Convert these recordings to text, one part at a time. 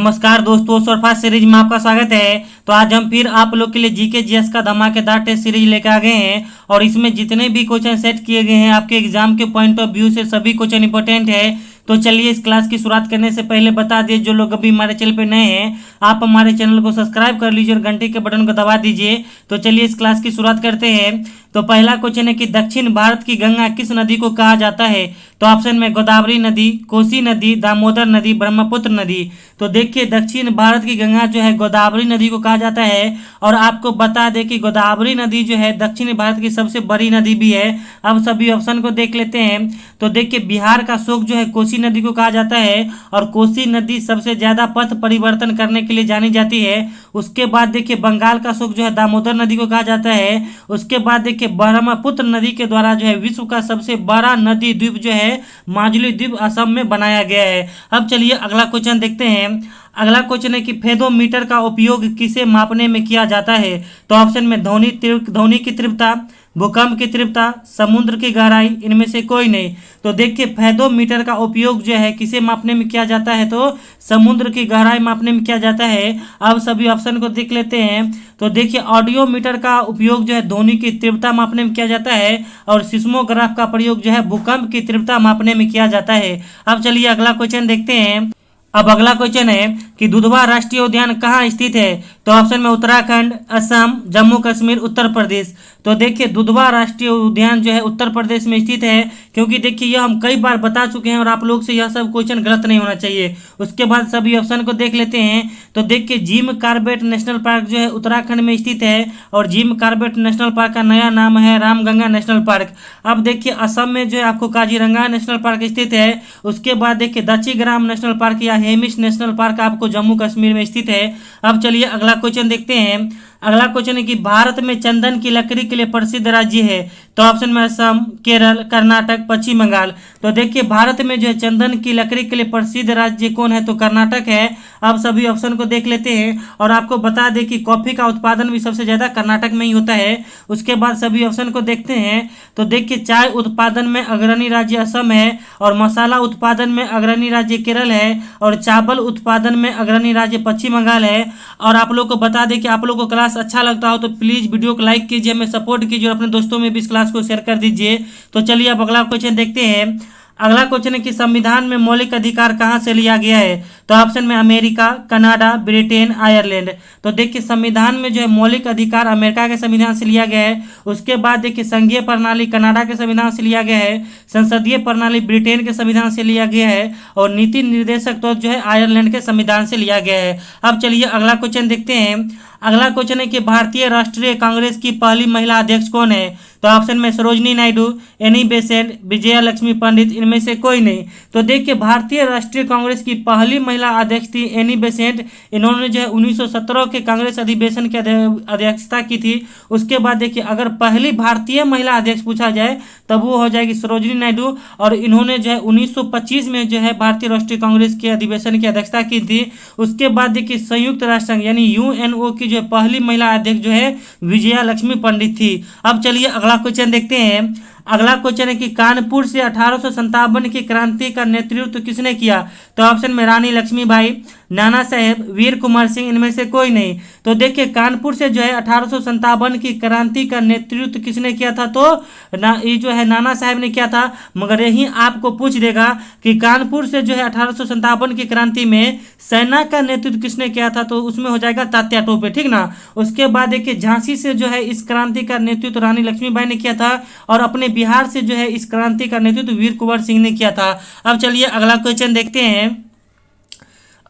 नमस्कार दोस्तों, सरफास सीरीज में आपका स्वागत है। तो आज हम फिर आप लोग के लिए जीके जीएस का धमाकेदार टेस्ट सीरीज लेकर आ गए हैं और इसमें जितने भी क्वेश्चन सेट किए गए हैं आपके एग्जाम के पॉइंट ऑफ व्यू से सभी क्वेश्चन इंपॉर्टेंट है। तो चलिए इस क्लास की शुरुआत करने से पहले बता दिए, जो लोग अभी हमारे चैनल पे नए हैं आप हमारे चैनल को सब्सक्राइब कर लीजिए और घंटे के बटन को दबा दीजिए। तो चलिए इस क्लास की शुरुआत करते हैं। तो पहला क्वेश्चन है कि दक्षिण भारत की गंगा किस नदी को कहा जाता है? तो ऑप्शन में गोदावरी नदी, कोसी नदी, दामोदर नदी, ब्रह्मपुत्र नदी। तो देखिए दक्षिण भारत की गंगा जो है गोदावरी नदी को कहा जाता है। और आपको बता दें कि गोदावरी नदी जो है दक्षिण भारत की सबसे बड़ी नदी भी है। अब सभी ऑप्शन को देख लेते हैं। तो देखिए बिहार का शोक जो है कोसी नदी को कहा जाता है और कोसी नदी सबसे ज्यादा पथ परिवर्तन करने के लिए जानी जाती है। उसके बाद देखिए बंगाल का शोक जो है दामोदर नदी को कहा जाता है। उसके बाद देखिए ब्रह्मपुत्र नदी के द्वारा जो है विश्व का सबसे बड़ा नदी द्वीप जो है माजुली द्वीप असम में बनाया गया है। अब चलिए अगला क्वेश्चन देखते हैं। अगला क्वेश्चन है कि फेदोमीटर का उपयोग किसे मापने में किया जाता है? तो ऑप्शन में ध्वनि की तीव्रता, भूकंप की तीव्रता, समुद्र की गहराई, इनमें से कोई नहीं। तो देखिए फेदोमीटर का उपयोग जो है किसे मापने में किया जाता है? तो समुद्र की गहराई मापने में किया जाता है। अब सभी ऑप्शन को देख लेते हैं। तो देखिए ऑडियोमीटर का उपयोग जो है ध्वनि की तीव्रता मापने में किया जाता है और सिस्मोग्राफ का प्रयोग जो है भूकंप की तीव्रता मापने में किया जाता है। अब चलिए अगला क्वेश्चन देखते हैं। अब अगला क्वेश्चन है कि दुधवा राष्ट्रीय उद्यान कहाँ स्थित है? तो ऑप्शन में उत्तराखंड, असम, जम्मू कश्मीर, उत्तर प्रदेश। तो देखिए दुधवा राष्ट्रीय उद्यान जो है उत्तर प्रदेश में स्थित है, क्योंकि देखिए यह हम कई बार बता चुके हैं और आप लोग से यह सब क्वेश्चन गलत नहीं होना चाहिए। उसके बाद सभी ऑप्शन को देख लेते हैं। तो देखिए जिम कॉर्बेट नेशनल पार्क जो है उत्तराखंड में स्थित है और जिम कॉर्बेट नेशनल पार्क का नया नाम है रामगंगा नेशनल पार्क। अब देखिए असम में जो है आपको काजीरंगा नेशनल पार्क स्थित है। उसके बाद देखिए दच्चीग्राम नेशनल पार्क या हेमिस नेशनल पार्क आपको जम्मू कश्मीर में स्थित है। अब चलिए अगला क्वेश्चन देखते हैं। अगला क्वेश्चन है कि भारत में चंदन की लकड़ी के लिए प्रसिद्ध राज्य है? तो ऑप्शन में असम, केरल, कर्नाटक, पश्चिम बंगाल। तो देखिए भारत में जो है चंदन की लकड़ी के लिए प्रसिद्ध राज्य कौन है? तो कर्नाटक है। अब सभी ऑप्शन को देख लेते हैं और आपको बता दें कि कॉफी का उत्पादन भी सबसे ज्यादा कर्नाटक में ही होता है। उसके बाद सभी ऑप्शन को देखते हैं। तो देखिए चाय उत्पादन में अग्रणी राज्य असम है और मसाला उत्पादन में अग्रणी राज्य केरल है और चावल उत्पादन में अग्रणी राज्य पश्चिम बंगाल है। और आप लोग को बता दें कि आप लोग को क्लास अच्छा लगता हो तो प्लीज वीडियो को लाइक कीजिए, हमें सपोर्ट कीजिए और अपने दोस्तों में भी इस क्लास को शेयर कर दीजिए। तो चलिए अब अगला क्वेश्चन देखते हैं। अगला क्वेश्चन है कि संविधान में मौलिक अधिकार कहाँ से लिया गया है? तो ऑप्शन में अमेरिका, कनाडा, ब्रिटेन, आयरलैंड। तो देखिए संविधान में जो है मौलिक अधिकार अमेरिका के संविधान से लिया गया है। उसके बाद देखिए संघीय प्रणाली कनाडा के संविधान से लिया गया है, संसदीय प्रणाली ब्रिटेन के संविधान से लिया गया है और नीति निर्देशक तो जो है आयरलैंड के संविधान से लिया गया है। अब चलिए अगला क्वेश्चन देखते हैं। अगला क्वेश्चन है कि भारतीय राष्ट्रीय कांग्रेस की पहली महिला अध्यक्ष कौन है? तो ऑप्शन में सरोजनी नायडू, एनी बेसेंट, विजया लक्ष्मी पंडित, इनमें से कोई नहीं। तो देखिए भारतीय राष्ट्रीय कांग्रेस की पहली महिला अध्यक्ष थी एनी बेसेंट। इन्होंने जो है 1917 के कांग्रेस अधिवेशन की अध्यक्षता की थी। उसके बाद देखिए अगर पहली भारतीय महिला अध्यक्ष पूछा जाए तब वो हो जाएगी सरोजनी नायडू और इन्होंने जो है 1925 में जो है भारतीय राष्ट्रीय कांग्रेस के अधिवेशन की अध्यक्षता की थी। उसके बाद देखिए संयुक्त राष्ट्र संघ यानी यूएनओ की जो है पहली महिला अध्यक्ष जो है विजया लक्ष्मी पंडित थी। अब चलिए अगला क्वेश्चन देखते हैं। अगला क्वेश्चन है कि कानपुर से 1857 की क्रांति का नेतृत्व किसने किया? तो ऑप्शन में रानी लक्ष्मीबाई, नाना साहेब, वीर कुमार सिंह, इनमें से कोई नहीं। तो देखिए कानपुर से जो है 1857 की क्रांति का नेतृत्व किसने किया था? तो ये जो है नाना साहेब ने किया था। मगर यही आपको पूछ देगा कि कानपुर से जो है 1857 की क्रांति में सेना का नेतृत्व किसने किया था? तो उसमें हो जाएगा तात्या टोपे, ठीक ना। उसके बाद देखिए झांसी से जो है इस क्रांति का नेतृत्व रानी लक्ष्मीबाई ने किया था और अपने बिहार से जो है इस क्रांति का नेतृत्व वीर कुंवर सिंह ने किया था। अब चलिए अगला क्वेश्चन देखते हैं।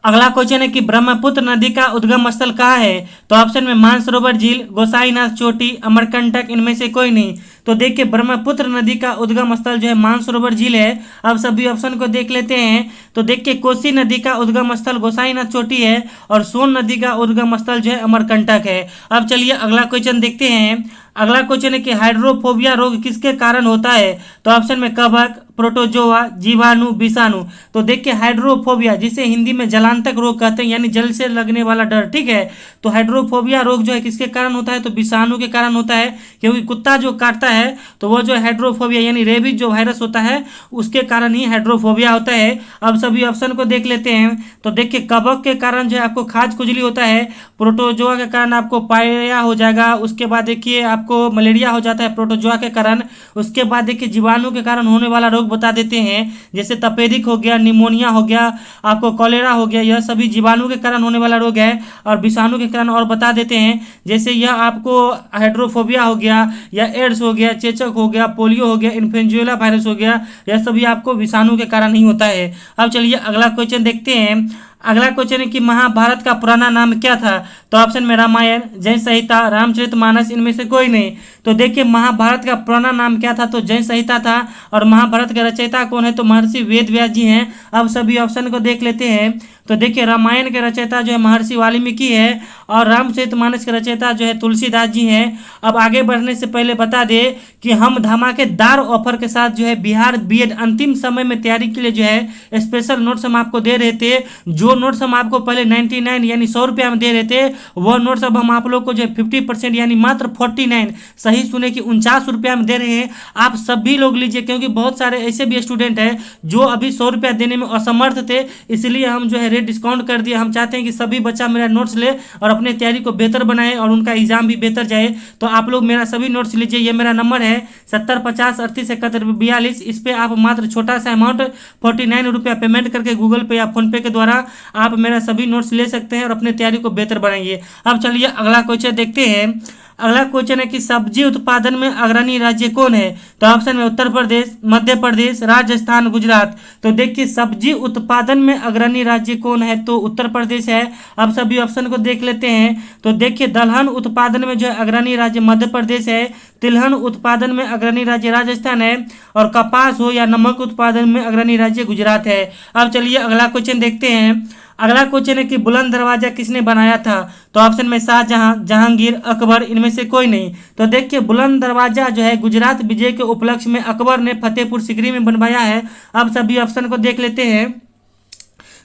अगला क्वेश्चन है कि ब्रह्मपुत्र नदी का उद्गम स्थल कहाँ है? तो ऑप्शन में मानसरोवर झील, गोसाईनाथ चोटी, अमरकंटक, इनमें से कोई नहीं। तो देखिए ब्रह्मपुत्र नदी का उद्गम स्थल जो है मानसरोवर झील है। अब सभी ऑप्शन को देख लेते हैं। तो देखिए कोसी नदी का उद्गम स्थल गोसाईनाथ चोटी है और सोन नदी का उद्गम स्थल जो है अमरकंटक है। अब चलिए अगला क्वेश्चन देखते हैं। अगला क्वेश्चन है कि हाइड्रोफोबिया रोग किसके कारण होता है? तो ऑप्शन में कवक, प्रोटोजोआ, जीवाणु, विषाणु। तो देखिए हाइड्रोफोबिया जिसे हिंदी में जलांतक रोग कहते हैं यानी जल से लगने वाला डर, ठीक है। तो हाइड्रोफोबिया रोग जो है किसके कारण होता है? तो विषाणु के कारण होता है, क्योंकि कुत्ता जो काटता है तो वो जो हाइड्रोफोबिया यानी रेबीज जो वायरस होता है उसके कारण ही हाइड्रोफोबिया होता है। अब सभी ऑप्शन को देख लेते हैं। तो देखिए कवक के कारण जो है आपको खाज खुजली होता है, प्रोटोजोआ के कारण आपको पायरिया हो जाएगा, उसके बाद देखिए आपको मलेरिया हो जाता है प्रोटोजोआ के कारण। उसके बाद देखिए जीवाणु के कारण होने वाला रोग बता देते हैं, जैसे तपेदिक हो गया, निमोनिया हो गया, आपको कॉलेरा हो गया, यह सभी जीवाणु के कारण होने वाला रोग है। और विषाणु के कारण और बता देते हैं, जैसे यह आपको हाइड्रोफोबिया हो गया या एड्स हो गया, चेचक हो गया, पोलियो हो गया, इन्फ्लुएंजा वायरस हो गया, यह सभी आपको विषाणु के कारण ही होता है। अब चलिए अगला क्वेश्चन देखते हैं। अगला क्वेश्चन है कि महाभारत का पुराना नाम क्या था? तो ऑप्शन में रामायण, जय संहिता, रामचरितमानस, इनमें से कोई नहीं। तो देखिए महाभारत का पुराना नाम क्या था? तो जय संहिता था। और महाभारत के रचयिता कौन है? तो महर्षि वेद व्यास जी हैं। अब सभी ऑप्शन को देख लेते हैं। तो देखिए रामायण के रचयिता जो है महर्षि वाल्मीकि है और रामचरितमानस के रचयिता जो है तुलसीदास जी हैं। अब आगे बढ़ने से पहले बता दें कि हम धमाकेदार ऑफर के साथ जो है बिहार बीएड अंतिम समय में तैयारी के लिए जो है स्पेशल नोट्स हम आपको दे रहे थे। जो नोट्स हम आपको पहले 99 यानी 100 रुपया में दे रहे थे, वह नोट्स अब हम आप लोग को जो है 50% यानी मात्र 49, सही सुने कि 49 रुपया में दे रहे हैं। आप सभी लोग लीजिए, क्योंकि बहुत सारे ऐसे भी स्टूडेंट हैं जो अभी 100 रुपया देने में असमर्थ थे, इसलिए हम जो है रेट डिस्काउंट कर दिया। हम चाहते हैं कि सभी बच्चा मेरा नोट्स ले और अपने तैयारी को बेहतर बनाए और उनका एग्जाम भी बेहतर जाए। तो आप लोग मेरा सभी नोट्स लीजिए। ये मेरा नंबर है 70 50 38 71 42। इस पर आप मात्र छोटा सा अमाउंट 49 रुपया पेमेंट करके गूगल पे या फोन पे के द्वारा आप मेरा सभी नोट्स ले सकते हैं और अपने तैयारी को बेहतर बनाएंगे। अब चलिए अगला क्वेश्चन देखते हैं। अगला क्वेश्चन है कि सब्जी उत्पादन में अग्रणी राज्य कौन है? तो ऑप्शन में उत्तर प्रदेश, मध्य प्रदेश, राजस्थान, गुजरात। तो देखिए सब्जी उत्पादन में अग्रणी राज्य कौन है? तो उत्तर प्रदेश है। अब सभी ऑप्शन को देख लेते हैं। तो देखिए दलहन उत्पादन में जो है अग्रणी राज्य मध्य प्रदेश है, तिलहन उत्पादन में अग्रणी राज्य राजस्थान है, और कपास हो या नमक उत्पादन में अग्रणी राज्य गुजरात है। अब चलिए अगला क्वेश्चन देखते हैं। अगला क्वेश्चन है कि बुलंद दरवाजा किसने बनाया था? तो ऑप्शन में शाहजहां, जहांगीर, अकबर, इनमें से कोई नहीं। तो देखिए बुलंद दरवाजा जो है गुजरात विजय के उपलक्ष्य में अकबर ने फतेहपुर सीकरी में बनवाया है। अब सभी ऑप्शन को देख लेते हैं।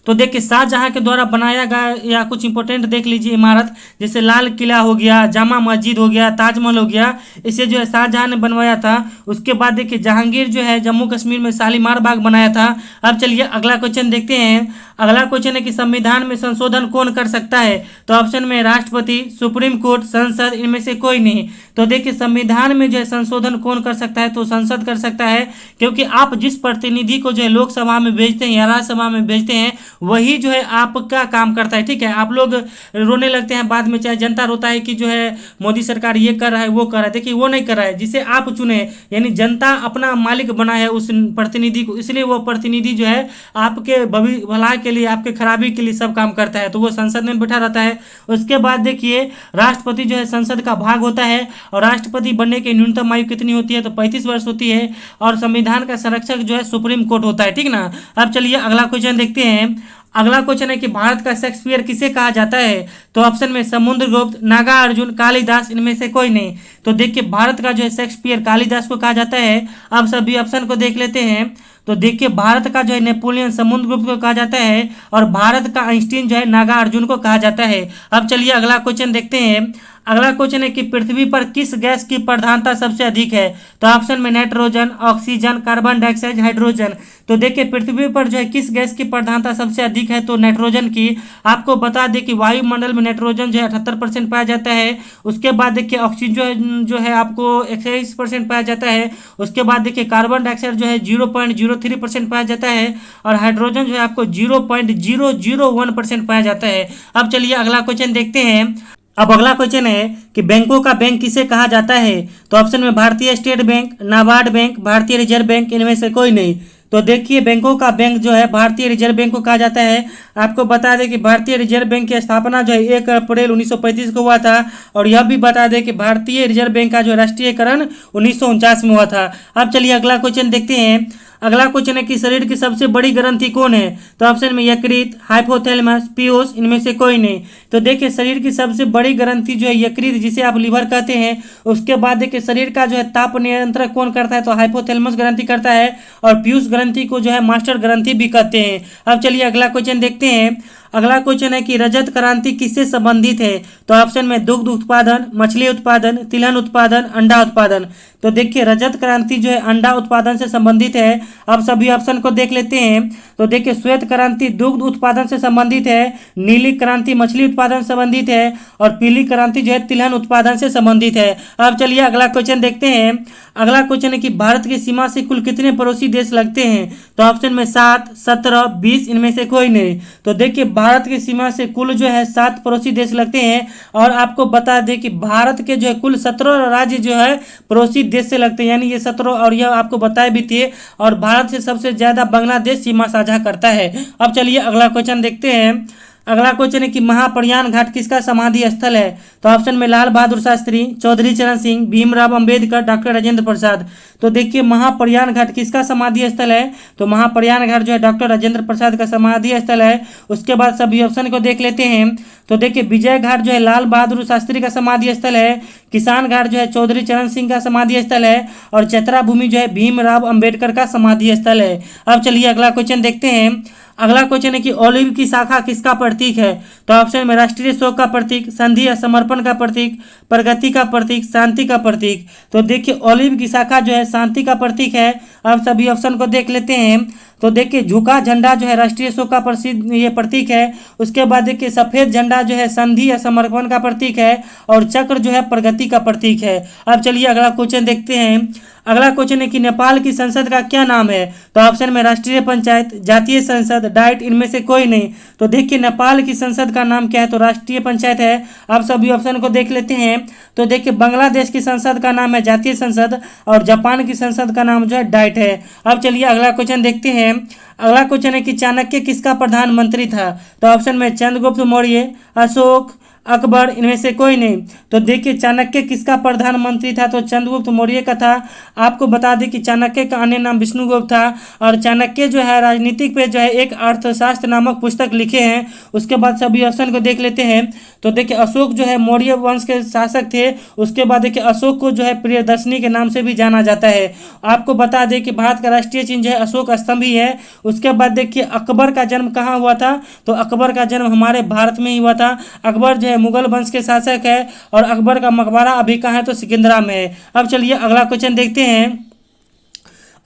तो देखिए शाहजहां के द्वारा बनाया गया या कुछ इंपॉर्टेंट देख लीजिए इमारत, जैसे लाल किला हो गया, जामा मस्जिद हो गया, ताजमहल हो गया, इसे जो है शाहजहां ने बनवाया था। उसके बाद देखिए जहांगीर जो है जम्मू कश्मीर में शालीमार बाग बनाया था। अब चलिए अगला क्वेश्चन देखते हैं। अगला क्वेश्चन है कि संविधान में संशोधन कौन कर सकता है? तो ऑप्शन में राष्ट्रपति, सुप्रीम कोर्ट, संसद, इनमें से कोई नहीं। तो देखिए संविधान में जो है संशोधन कौन कर सकता है? तो संसद कर सकता है, क्योंकि आप जिस प्रतिनिधि को जो है लोकसभा में भेजते हैं या राज्यसभा में भेजते हैं वही जो है आपका काम करता है। ठीक है, आप लोग रोने लगते हैं बाद में, चाहे जनता रोता है कि जो है मोदी सरकार ये कर रहा है वो कर रहा है, देखिए वो नहीं कर रहा है। जिसे आप चुने यानी जनता अपना मालिक बना है उस प्रतिनिधि को, इसलिए वो प्रतिनिधि जो है आपके भलाई के लिए, आपके खराबी के लिए सब काम करता है, तो वो संसद में बैठा रहता है। उसके बाद देखिए राष्ट्रपति जो है संसद का भाग होता है, और राष्ट्रपति बनने की न्यूनतम आयु कितनी होती है? तो 35 वर्ष होती है। और संविधान का संरक्षक जो है सुप्रीम कोर्ट होता है। ठीक ना। अब चलिए अगला क्वेश्चन देखते हैं। अगला क्वेश्चन है कि भारत का शेक्सपियर किसे कहा जाता है? तो ऑप्शन में समुद्रगुप्त, नागार्जुन, कालिदास, इनमें से कोई नहीं। तो देखिए भारत का जो है शेक्सपियर कालिदास को कहा जाता है। अब सभी ऑप्शन को देख लेते हैं। तो देखिए भारत का जो है नेपोलियन समुद्रगुप्त को कहा जाता है, और भारत का आइंस्टीन जो है नागार्जुन को कहा जाता है। अब चलिए अगला क्वेश्चन देखते हैं। अगला क्वेश्चन है कि पृथ्वी पर किस गैस की प्रधानता सबसे अधिक है? तो ऑप्शन में nitrogen, oxygen, carbon dioxide, hydrogen. तो देखिए पृथ्वी पर जो है किस गैस की प्रधानता सबसे अधिक है? तो नाइट्रोजन की। आपको बता दें कि वायुमंडल में नाइट्रोजन जो है 78% पाया जाता है। उसके बाद देखिए ऑक्सीजन जो है आपको 21% पाया जाता है। उसके बाद देखिए कार्बन डाइऑक्साइड जो है 0.03% पाया जाता है, और हाइड्रोजन जो है आपको 0.001% पाया जाता है। अब चलिए अगला क्वेश्चन देखते हैं। अब अगला क्वेश्चन है कि बैंकों का बैंक किसे कहा जाता है? तो ऑप्शन में भारतीय स्टेट बैंक, नाबार्ड बैंक, भारतीय रिजर्व बैंक, इनमें से कोई नहीं। तो देखिए बैंकों का बैंक जो है भारतीय रिजर्व बैंक को कहा जाता है। आपको बता दें कि भारतीय रिजर्व बैंक की स्थापना जो है 1 अप्रैल 1935 को हुआ था, और यह भी बता दें कि भारतीय रिजर्व बैंक का जो राष्ट्रीयकरण 1949 में हुआ था। अब चलिए अगला क्वेश्चन देखते हैं। अगला क्वेश्चन है कि शरीर की सबसे बड़ी ग्रंथि कौन है? तो ऑप्शन में यकृत, हाइपोथैलेमस, पीयूष, इनमें से कोई नहीं। तो देखिए शरीर की सबसे बड़ी ग्रंथि जो है यकृत, जिसे आप लिवर कहते हैं। उसके बाद देखिए शरीर का जो है ताप नियंत्रण कौन करता है? तो हाइपोथैलेमस ग्रंथि करता है, और पीयूष ग्रंथि को जो है मास्टर ग्रंथि भी कहते हैं। अब चलिए अगला क्वेश्चन देखते हैं। अगला क्वेश्चन है कि रजत क्रांति किससे संबंधित है? तो ऑप्शन में दुग्ध उत्पादन, मछली उत्पादन, तिलहन उत्पादन, अंडा उत्पादन। तो देखिए रजत क्रांति जो है अंडा उत्पादन से संबंधित है। अब सभी ऑप्शन को देख लेते हैं। तो देखिए श्वेत क्रांति दुग्ध उत्पादन से संबंधित है, नीली क्रांति मछली उत्पादन से संबंधित है और पीली क्रांति जो है तिलहन उत्पादन से संबंधित है। अब चलिए अगला क्वेश्चन देखते हैं। अगला क्वेश्चन है कि भारत की सीमा से कुल कितने पड़ोसी देश लगते हैं? तो ऑप्शन में 7, 17, 20, इनमें से कोई नहीं। तो देखिए भारत की सीमा से कुल जो है 7 पड़ोसी देश लगते हैं। और आपको बता दें कि भारत के जो है कुल 17 राज्य जो है पड़ोसी देश से लगते हैं, यानी ये 17, और यह आपको बताए भी थे। और भारत से सबसे ज्यादा बांग्लादेश सीमा साझा करता है। अब चलिए अगला क्वेश्चन देखते हैं। अगला क्वेश्चन है कि महाप्रयाण घाट किसका समाधि स्थल है? तो ऑप्शन में लाल बहादुर शास्त्री, चौधरी चरण सिंह, भीमराव अंबेडकर, डॉक्टर राजेंद्र प्रसाद। तो देखिए महाप्रयाण घाट किसका समाधि स्थल है? तो महाप्रयाण घाट जो है डॉक्टर राजेंद्र प्रसाद का समाधि स्थल है। उसके बाद सभी ऑप्शन को देख लेते हैं। तो देखिए विजय घाट जो है लाल बहादुर शास्त्री का समाधि स्थल है, किसान घाट जो है चौधरी चरण सिंह का समाधि स्थल है और चतरा भूमि जो है भीमराव अंबेडकर का समाधि स्थल है। अब चलिए अगला क्वेश्चन देखते हैं। अगला क्वेश्चन है कि ओलिव की शाखा किसका प्रतीक है? तो ऑप्शन में राष्ट्रीय शोक का प्रतीक, संधि या समर्पण का प्रतीक, प्रगति का प्रतीक, शांति का प्रतीक। तो देखिए ओलिव की शाखा जो है शांति का प्रतीक है। अब सभी ऑप्शन को देख लेते हैं। तो देखिए झुका झंडा जो है राष्ट्रीय शोक का प्रसिद्ध ये प्रतीक है। उसके बाद देखिए सफेद झंडा जो है संधि या समर्पण का प्रतीक है और चक्र जो है प्रगति का प्रतीक है। अब चलिए अगला क्वेश्चन देखते हैं। अगला क्वेश्चन है कि नेपाल की संसद का क्या नाम है? तो ऑप्शन में राष्ट्रीय पंचायत, जातीय संसद, डाइट, इनमें से कोई नहीं। तो देखिए नेपाल की संसद का नाम क्या है? तो राष्ट्रीय पंचायत है। अब सभी ऑप्शन को देख लेते हैं। तो देखिए बांग्लादेश की संसद का नाम है जातीय संसद और जापान की संसद का नाम जो है डाइट है। अब चलिए अगला क्वेश्चन देखते हैं। अगला क्वेश्चन है कि चाणक्य किसका प्रधानमंत्री था? तो ऑप्शन में चंद्रगुप्त मौर्य, अशोक, अकबर, इनमें से कोई नहीं। तो देखिए चाणक्य किसका प्रधानमंत्री था? तो चंद्रगुप्त मौर्य का था। आपको बता दें कि चाणक्य का अन्य नाम विष्णुगुप्त था और चाणक्य जो है राजनीतिक पे जो है एक अर्थशास्त्र नामक पुस्तक लिखे हैं। उसके बाद सभी ऑप्शन को देख लेते हैं। तो देखिए अशोक जो है मौर्य वंश के शासक थे। उसके बाद देखिए अशोक को जो है प्रियदर्शनी के नाम से भी जाना जाता है। आपको बता दें कि भारत का राष्ट्रीय चिन्ह जो है अशोक स्तंभ ही है। उसके बाद देखिए अकबर का जन्म कहाँ हुआ था? तो अकबर का जन्म हमारे भारत में ही हुआ था। अकबर जो है मुगल वंश के शासक है और अकबर का मकबरा अभी कहाँ है? तो सिकंदरा में है। अब चलिए अगला क्वेश्चन देखते हैं।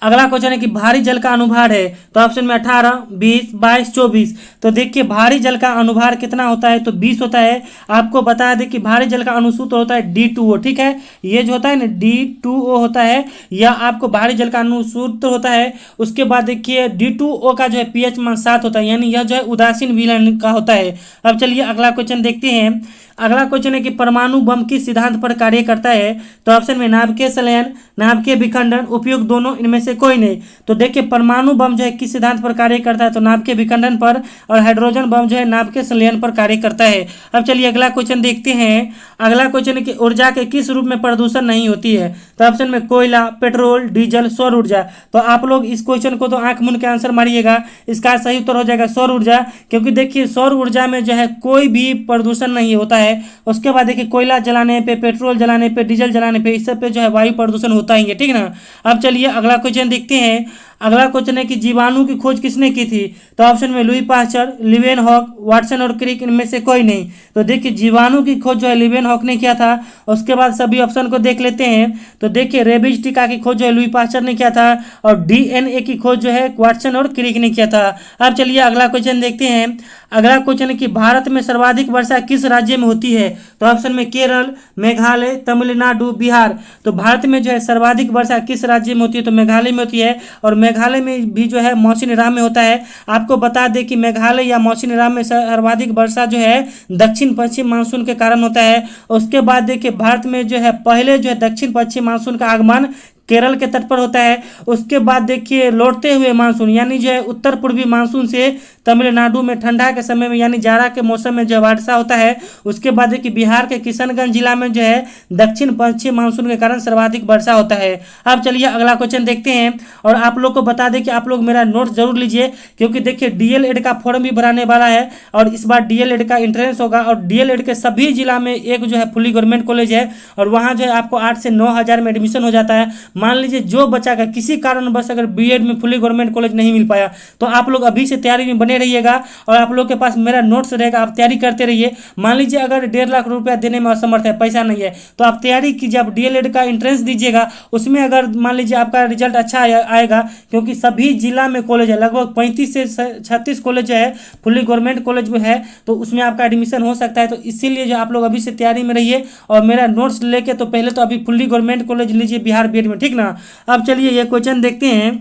अगला क्वेश्चन है कि भारी जल का अनुभार है? तो ऑप्शन में 18, 20, 22, 24। तो देखिए भारी जल का अनुभार कितना होता है? तो 20 होता है। आपको बता दें कि भारी जल का अनुसूत्र होता है D2O, ठीक है। ये जो होता है ना D2O होता है, या आपको भारी जल का अनुसूत्र होता है। उसके बाद देखिए D2O का जो है pH मान 7 होता है, यानी यह जो है उदासीन विलयन का होता है। अब चलिए अगला क्वेश्चन देखते हैं। अगला क्वेश्चन है कि परमाणु बम किस सिद्धांत पर कार्य करता है? तो ऑप्शन में नाभिकीय संलयन, नाभिकीय विखंडन, उपयुक्त दोनों, इनमें से कोई नहीं। तो देखिए परमाणु बम जो है किस सिद्धांत पर कार्य करता है? तो नाभिकीय विखंडन पर, और हाइड्रोजन बम जो है नाभिकीय संलयन पर कार्य करता है। अब चलिए अगला क्वेश्चन देखते हैं। अगला क्वेश्चन है कि ऊर्जा के किस रूप में प्रदूषण नहीं होती है? तो ऑप्शन में कोयला, पेट्रोल, डीजल, सौर ऊर्जा। तो आप लोग इस क्वेश्चन को तो आंख मूंद के आंसर मारिएगा। इसका सही उत्तर हो जाएगा सौर ऊर्जा, क्योंकि देखिए सौर ऊर्जा में जो है कोई भी प्रदूषण नहीं होता है। उसके बाद देखिए कोयला जलाने पे, पेट्रोल जलाने पे, डीजल जलाने पे, इस सब पे जो है वायु प्रदूषण होता ही है, ठीक ना। अब चलिए अगला क्वेश्चन देखते हैं। अगला क्वेश्चन है कि जीवाणु की खोज किसने की थी? तो ऑप्शन में लुई पास्चर, लीवेनहॉक, वाटसन और क्रिक, इनमें से कोई नहीं। तो देखिए जीवाणु की खोज जो है लीवेनहॉक ने किया था। उसके बाद सभी ऑप्शन को देख लेते हैं। तो देखिए रेबीज टीका की खोज जो है लुई पास्चर ने किया था और DNA की खोज जो है वाटसन और क्रिक ने किया था। अब चलिए अगला क्वेश्चन देखते हैं। अगला क्वेश्चन है कि भारत में सर्वाधिक वर्षा किस राज्य में होती है? तो ऑप्शन में केरल, मेघालय, तमिलनाडु, बिहार। तो भारत में जो है सर्वाधिक वर्षा किस राज्य में होती है? तो मेघालय में होती है, और मेघालय में भी जो है मौसिन राम में होता है। आपको बता दें कि मेघालय या मौसिन राम में सर्वाधिक वर्षा जो है दक्षिण पश्चिम मानसून के कारण होता है। उसके बाद देखिए भारत में जो है पहले जो है दक्षिण पश्चिम मानसून का आगमन केरल के तट पर होता है। उसके बाद देखिए लौटते हुए मानसून यानी जो है उत्तर पूर्वी मानसून से तमिलनाडु में ठंडा के समय में यानी जाड़ा के मौसम में जो वर्षा होता है। उसके बाद देखिए बिहार के किशनगंज जिला में जो है दक्षिण पश्चिम मानसून के कारण सर्वाधिक वर्षा होता है। अब चलिए अगला क्वेश्चन देखते हैं। और आप लोग को बता दें कि आप लोग मेरा नोट जरूर लीजिए, क्योंकि देखिए DLED का फॉर्म भी भराने वाला है और इस बार DLED का इंट्रेंस होगा। और DLED के सभी जिला में एक जो है फुली गवर्नमेंट कॉलेज है और वहाँ जो है आपको 8 से 9 हज़ार में एडमिशन हो जाता है। मान लीजिए जो बच्चा का किसी कारणवश अगर बीएड में फुली गवर्नमेंट कॉलेज नहीं मिल पाया, तो आप लोग अभी से तैयारी में बने रहिएगा और आप लोग के पास मेरा नोट्स रहेगा, आप तैयारी करते रहिए। मान लीजिए अगर 1.5 लाख रुपया देने में असमर्थ है, पैसा नहीं है, तो आप तैयारी कीजिए, आप डीएलएड का एंट्रेंस दीजिएगा। उसमें अगर मान लीजिए आपका रिजल्ट अच्छा आएगा, क्योंकि सभी जिला में कॉलेज है, लगभग 35 से 36 कॉलेज है, फुली गवर्नमेंट कॉलेज में है, तो उसमें आपका एडमिशन हो सकता है। तो इसीलिए जो आप लोग अभी से तैयारी में रहिए और मेरा नोट्स लेके तो पहले तो अभी फुली गवर्नमेंट कॉलेज लीजिए बिहार बीएड में, ठीक ना। अब चलिए ये क्वेश्चन देखते हैं।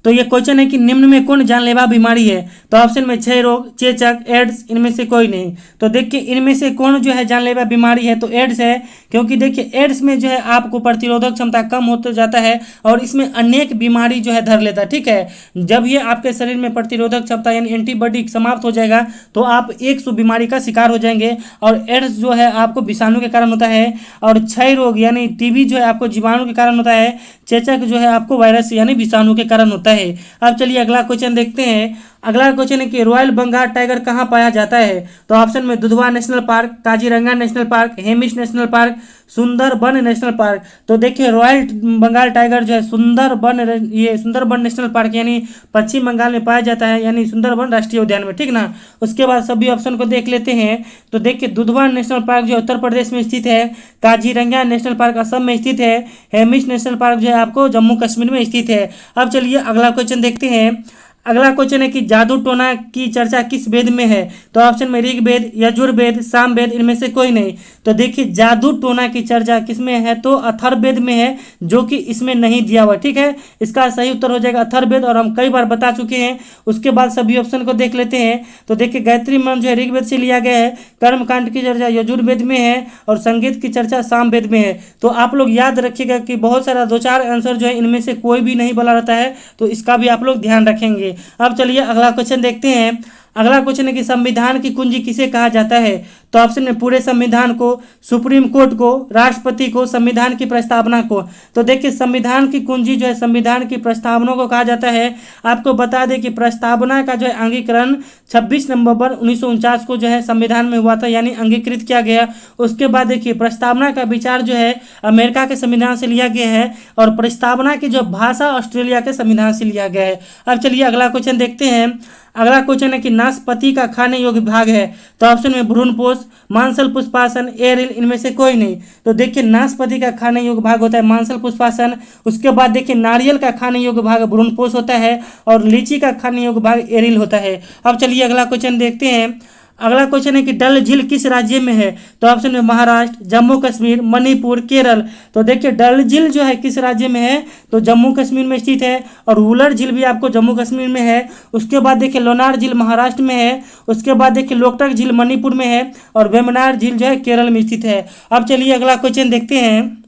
तो ये क्वेश्चन है कि निम्न में कौन जानलेवा बीमारी है? तो ऑप्शन में क्षय रोग, चेचक, एड्स, इनमें से कोई नहीं। तो देखिए इनमें से कौन जो है जानलेवा बीमारी है, तो एड्स है, क्योंकि देखिए एड्स में जो है आपको प्रतिरोधक क्षमता कम होता जाता है और इसमें अनेक बीमारी जो है धर लेता है, ठीक है। जब ये आपके शरीर में प्रतिरोधक क्षमता यानी एंटीबॉडी समाप्त हो जाएगा तो आप 100 बीमारी का शिकार हो जाएंगे। और एड्स जो है आपको विषाणु के कारण होता है, और क्षय रोग यानी टीबी जो है आपको जीवाणु के कारण होता है, चेचक जो है आपको वायरस यानी विषाणु के कारण होता है। अब चलिए अगला क्वेश्चन देखते हैं। अगला क्वेश्चन है कि रॉयल बंगाल टाइगर कहाँ पाया जाता है? तो ऑप्शन में Dudhwa national park, Kaziranga national park, Hamish national park, Sundarban national park. तो देखिए रॉयल बंगाल टाइगर जो है सुंदरबन नेशनल पार्क यानी पश्चिम बंगाल में पाया जाता है, यानी सुंदरबन राष्ट्रीय उद्यान में, ठीक ना। उसके बाद सभी ऑप्शन को देख लेते हैं। तो देखिए दुधवा नेशनल पार्क जो है उत्तर प्रदेश में स्थित है, काजीरंगा नेशनल पार्क असम में स्थित है, हेमिश नेशनल पार्क जो है आपको जम्मू कश्मीर में स्थित है। अब चलिए अगला क्वेश्चन देखते हैं। अगला क्वेश्चन है कि जादू टोना की चर्चा किस वेद में है? तो ऑप्शन में ऋग्वेद, यजुर्वेद, सामवेद, इनमें से कोई नहीं। तो देखिए जादू टोना की चर्चा किसमें है? तो अथर्ववेद में है, जो कि इसमें नहीं दिया हुआ, ठीक है। इसका सही उत्तर हो जाएगा अथर्ववेद, और हम कई बार बता चुके हैं। उसके बाद सभी ऑप्शन को देख लेते हैं। तो देखिए गायत्री मंत्र जो है ऋग्वेद से लिया गया है, कर्मकांड की चर्चा यजुर्वेद में है और संगीत की चर्चा सामवेद में है। तो आप लोग याद रखिएगा कि बहुत सारा 2-4 आंसर जो है इनमें से कोई भी नहीं बोला रहता है, तो इसका भी आप लोग ध्यान रखेंगे। अब चलिए अगला क्वेश्चन देखते हैं। अगला क्वेश्चन है कि संविधान की कुंजी किसे कहा जाता है? तो ऑप्शन में पूरे संविधान को, सुप्रीम कोर्ट को, राष्ट्रपति को, संविधान की प्रस्तावना को। तो देखिए संविधान की कुंजी जो है संविधान की प्रस्तावना को कहा जाता है। आपको बता दें कि प्रस्तावना का जो है अंगीकरण 26 नवंबर 1949 को जो है संविधान में हुआ था, यानी अंगीकृत किया गया। उसके बाद देखिए प्रस्तावना का विचार जो है अमेरिका के संविधान से लिया गया है, और प्रस्तावना की जो भाषा ऑस्ट्रेलिया के संविधान से लिया गया है। अब चलिए अगला क्वेश्चन देखते हैं। अगला क्वेश्चन है कि नाशपाती का खाने योग्य भाग है? तो ऑप्शन में भ्रूणपोष, मांसल पुष्पासन, एरिल, इनमें से कोई नहीं। तो देखिए नाशपाती का खाने योग्य भाग होता है मांसल पुष्पासन। उसके बाद देखिए नारियल का खाने योग्य भाग भ्रूणपोष होता है, और लीची का खाने योग्य भाग एरिल होता है। अब चलिए अगला क्वेश्चन देखते हैं। अगला क्वेश्चन है कि डल झील किस राज्य में है? तो ऑप्शन में महाराष्ट्र, जम्मू कश्मीर, मणिपुर, केरल। तो देखिए डल झील जो है किस राज्य में है? तो जम्मू कश्मीर में स्थित है, और वुलर झील भी आपको जम्मू कश्मीर में है। उसके बाद देखिए लोनार झील महाराष्ट्र में है। उसके बाद देखिए लोकटक झील मणिपुर में है, और वेमनार झील जो है केरल में स्थित है। अब चलिए अगला क्वेश्चन देखते हैं।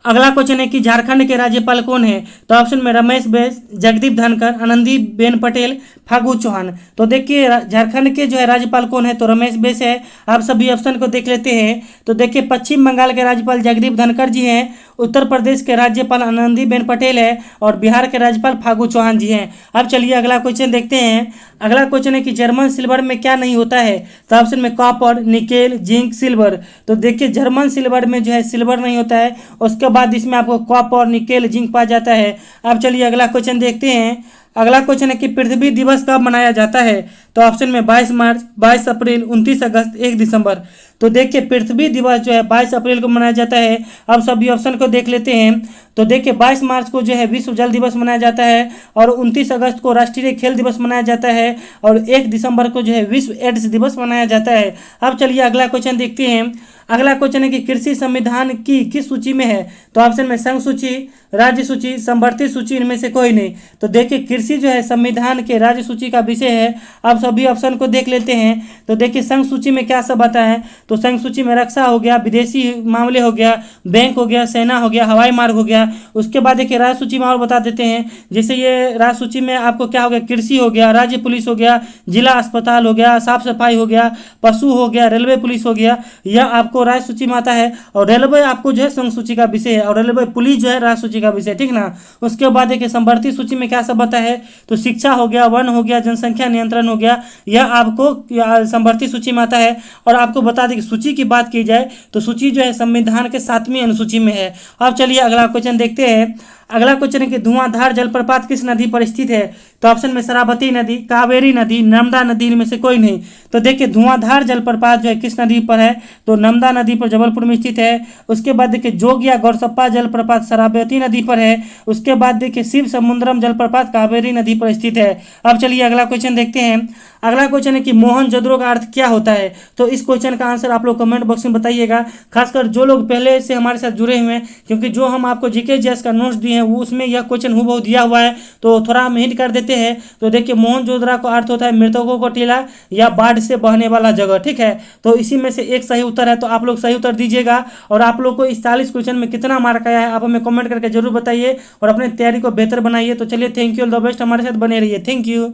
अगला क्वेश्चन है कि झारखंड के राज्यपाल कौन है? तो ऑप्शन में रमेश बैस, जगदीप धनखड़, आनंदीबेन पटेल, फागू चौहान। तो देखिए झारखंड के जो है राज्यपाल कौन है? तो रमेश बैस है। आप सभी ऑप्शन को देख लेते हैं। तो देखिए पश्चिम बंगाल के राज्यपाल जगदीप धनखड़ जी हैं, उत्तर प्रदेश के राज्यपाल आनंदीबेन पटेल है, और बिहार के राज्यपाल फागू चौहान जी हैं। अब चलिए अगला क्वेश्चन देखते हैं। अगला क्वेश्चन है कि जर्मन सिल्वर में क्या नहीं होता है? तो ऑप्शन में कॉपर, निकेल, जिंक, सिल्वर। तो देखिए जर्मन सिल्वर में जो है सिल्वर नहीं होता है। उसके बाद इसमें आपको कॉपर, निकेल, जिंक पाया जाता है। अब चलिए अगला क्वेश्चन देखते हैं। अगला क्वेश्चन है कि पृथ्वी दिवस कब मनाया जाता है? तो ऑप्शन में 22 मार्च, 22 अप्रैल, 29 अगस्त, 1 दिसंबर। तो देखिए पृथ्वी दिवस जो है 22 अप्रैल को मनाया जाता है। अब सभी ऑप्शन को देख लेते हैं। तो देखिए 22 मार्च को जो है विश्व जल दिवस मनाया जाता है, और 29 अगस्त को राष्ट्रीय खेल दिवस मनाया जाता है, और 1 दिसंबर को जो है विश्व एड्स दिवस मनाया जाता है। अब चलिए अगला क्वेश्चन देखते हैं। अगला क्वेश्चन है कि कृषि संविधान की किस सूची में है? तो ऑप्शन में संघ सूची, राज्य सूची, समवर्ती सूची, इनमें से कोई नहीं। तो देखिए कृषि जो है संविधान के राज्य सूची का विषय है। अब सभी ऑप्शन को देख लेते हैं। तो देखिए संघ सूची में क्या सब आता है? तो संघ सूची में रक्षा हो गया, विदेशी मामले हो गया, बैंक हो गया, सेना हो गया, हवाई मार्ग हो गया। उसके बाद देखिए राज्य सूची में और बता देते हैं। जैसे ये राज्य सूची में आपको क्या हो गया? कृषि हो गया, राज्य पुलिस हो गया, जिला अस्पताल हो गया, साफ सफाई हो गया, पशु हो गया, रेलवे पुलिस हो गया। यह आपको राज्य सूची में आता है, और रेलवे आपको जो है संघ सूची का विषय है, और रेलवे पुलिस जो है राज्य सूची का विषय, ठीक ना। उसके बाद देखिए समवर्ती सूची में क्या सब आता है? तो शिक्षा हो गया, वन हो गया, जनसंख्या नियंत्रण हो गया, यह आपको समवर्ती सूची में आता है। और आपको बता दें की सूची की बात की जाए तो सूची जो है संविधान के 7वीं अनुसूची में है। अब चलिए अगला क्वेश्चन देखते हैं। अगला क्वेश्चन है कि धुआंधार जलप्रपात किस नदी पर स्थित है? तो ऑप्शन में शरावती नदी, कावेरी नदी, नर्मदा नदी, इनमें से कोई नहीं। तो देखिए धुआंधार जलप्रपात जो है किस नदी पर है? तो नर्मदा नदी पर जबलपुर में स्थित है। उसके बाद देखिए जोग या गौरसप्पा जलप्रपात शरावती नदी पर है। उसके बाद देखिए शिव समुद्रम जलप्रपात कावेरी नदी पर स्थित है। अब चलिए अगला क्वेश्चन देखते हैं। अगला क्वेश्चन है कि मोहनजोदड़ो का अर्थ क्या होता है? तो इस क्वेश्चन का आंसर आप लोग कमेंट बॉक्स में बताइएगा, खासकर जो लोग पहले से हमारे साथ जुड़े हुए हैं, क्योंकि जो हम आपको जीके जीएस का नोट्स दिए हैं वो उसमें यह क्वेश्चन हूबहू दिया हुआ है, तो थोड़ा हम हिंट कर देते हैं। तो देखिए मोहनजोदड़ो का अर्थ होता है मृतकों को टीला या बाढ़ से बहने वाला जगह, ठीक है। तो इसी में से एक सही उत्तर है, तो आप लोग सही उत्तर दीजिएगा। और आप लोग को इस 40 क्वेश्चन में कितना मार्क आया है आप हमें कमेंट करके जरूर बताइए और अपने तैयारी को बेहतर बनाइए। तो चलिए thank you, all the best, हमारे साथ बने रहिए। Thank you.